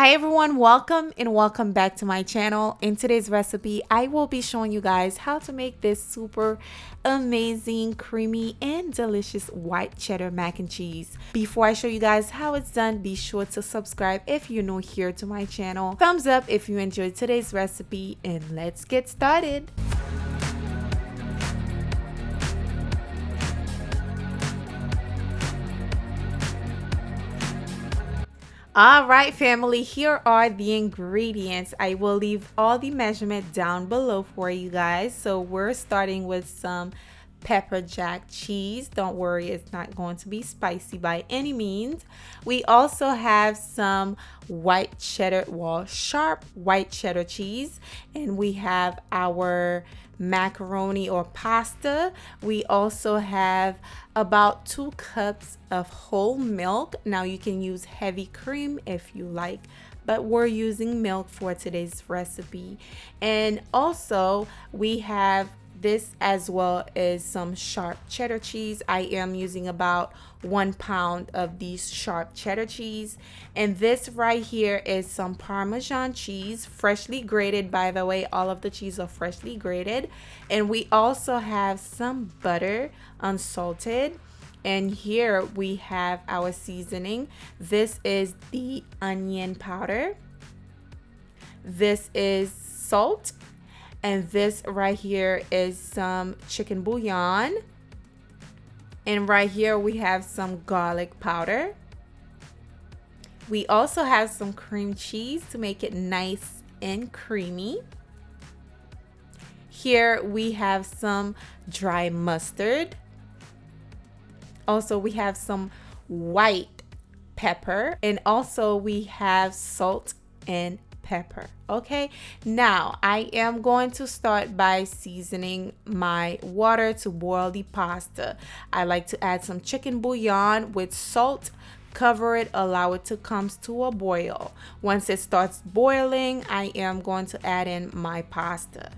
Hi everyone, welcome and welcome back to my channel. In today's recipe, I will be showing you guys how to make this super amazing, creamy and delicious white cheddar mac and cheese. Before I show you guys how it's done, be sure to subscribe if you're new here to my channel. Thumbs up if you enjoyed today's recipe, and let's get started. All right, family, here are the ingredients. I will leave all the measurement down below for you guys. So we're starting with some pepper jack cheese. Don't worry, it's not going to be spicy by any means. We also have some white cheddar, sharp white cheddar cheese, and we have our macaroni or pasta. We also have about 2 cups of whole milk. Now you can use heavy cream if you like, but we're using milk for today's recipe. And also we have this as well as some sharp cheddar cheese. I am using about 1 pound of these sharp cheddar cheese. And this right here is some parmesan cheese, freshly grated. By the way, all of the cheese are freshly grated. And we also have some butter, unsalted. And here we have our seasoning. This is the onion powder. This is salt. And this right here is some chicken bouillon. And right here we have some garlic powder. We also have some cream cheese to make it nice and creamy. Here we have some dry mustard. Also we have some white pepper, and also we have salt and pepper. Okay, now I am going to start by seasoning my water to boil the pasta. I like to add some chicken bouillon with salt, cover it, allow it to come to a boil. Once it starts boiling, I am going to add in my pasta.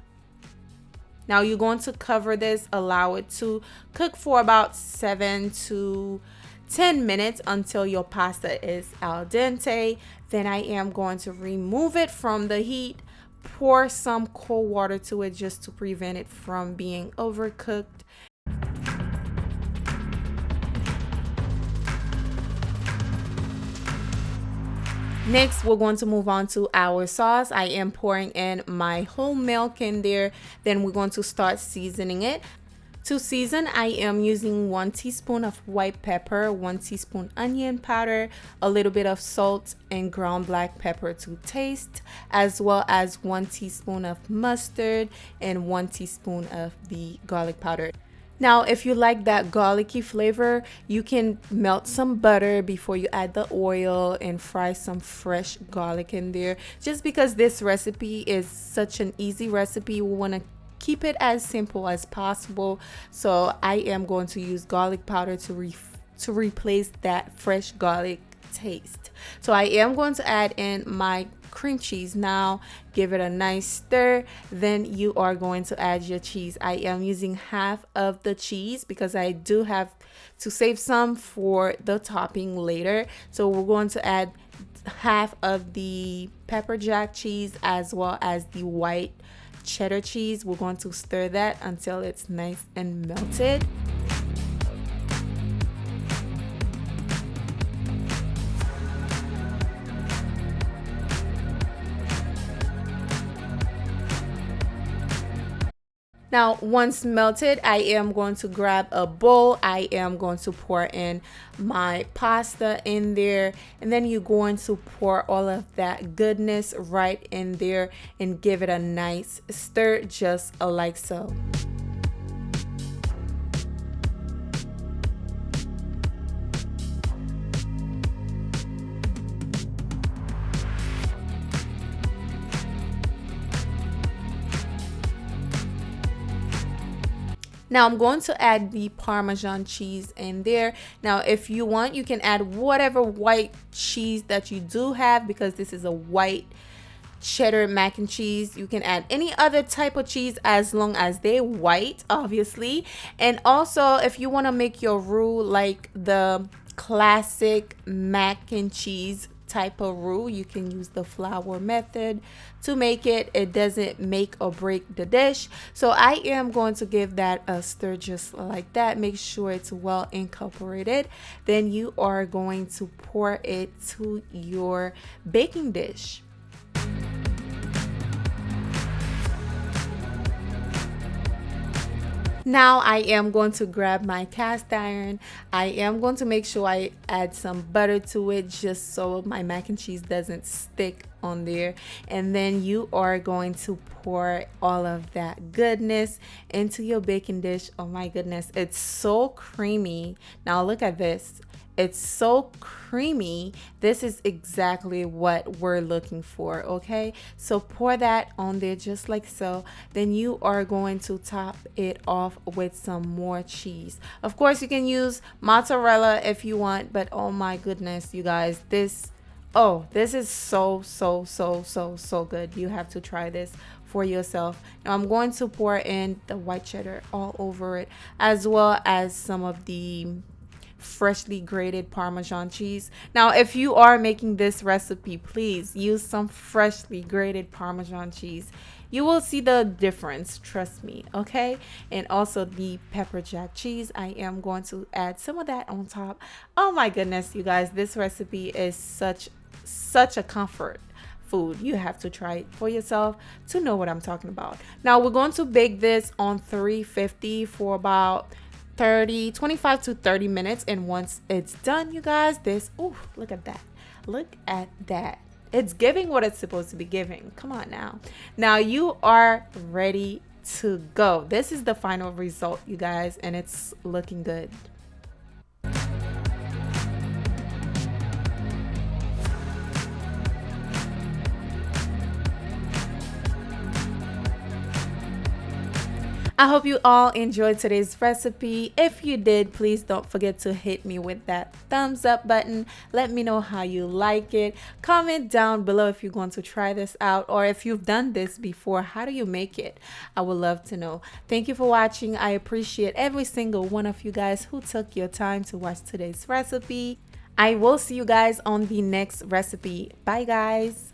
Now you're going to cover this, allow it to cook for about 7 to 10 minutes until your pasta is al dente. Then I am going to remove it from the heat, pour some cold water to it just to prevent it from being overcooked. Next, we're going to move on to our sauce. I am pouring in my whole milk in there. Then we're going to start seasoning it. To season, I am using 1 teaspoon of white pepper, 1 teaspoon onion powder, a little bit of salt and ground black pepper to taste, as well as 1 teaspoon of mustard and 1 teaspoon of the garlic powder. Now, if you like that garlicky flavor, you can melt some butter before you add the oil and fry some fresh garlic in there. Just because this recipe is such an easy recipe, we want to keep it as simple as possible. So I am going to use garlic powder to replace that fresh garlic taste. So I am going to add in my cream cheese now, give it a nice stir. Then you are going to add your cheese. I am using half of the cheese because I do have to save some for the topping later. So we're going to add half of the pepper jack cheese as well as the white cheddar cheese. We're going to stir that until it's nice and melted. Now, once melted, I am going to grab a bowl. I am going to pour in my pasta in there, and then you're going to pour all of that goodness right in there and give it a nice stir, just like so. Now I'm going to add the Parmesan cheese in there. Now if you want, you can add whatever white cheese that you do have, because this is a white cheddar mac and cheese. You can add any other type of cheese as long as they're white, obviously. And also, if you want to make your roux like the classic mac and cheese type of roux, you can use the flour method to make it. It doesn't make or break the dish. So I am going to give that a stir just like that. Make sure it's well incorporated. Then you are going to pour it to your baking dish. Now I am going to grab my cast iron. I am going to make sure I add some butter to it just so my mac and cheese doesn't stick on there. And then you are going to pour all of that goodness into your baking dish. Oh my goodness, it's so creamy. Now look at this. It's so creamy. This is exactly what we're looking for, okay? So pour that on there just like so. Then you are going to top it off with some more cheese. Of course, you can use mozzarella if you want, but oh my goodness, you guys, this is so good. You have to try this for yourself. Now I'm going to pour in the white cheddar all over it, as well as some of the freshly grated parmesan cheese. Now if you are making this recipe, please use some freshly grated parmesan cheese. You will see the difference, trust me, okay? And also the pepper jack cheese, I am going to add some of that on top. Oh my goodness, you guys, this recipe is such a comfort food. You have to try it for yourself to know what I'm talking about. Now we're going to bake this on 350 for about 25 to 30 minutes, and once it's done, you guys, look at that, it's giving what it's supposed to be giving. Come on now you are ready to go. This is the final result, you guys, and it's looking good. I hope you all enjoyed today's recipe. If you did, please don't forget to hit me with that thumbs up button. Let me know how you like it. Comment down below if you're going to try this out, or if you've done this before, how do you make it? I would love to know. Thank you for watching. I appreciate every single one of you guys who took your time to watch today's recipe. I will see you guys on the next recipe. Bye guys.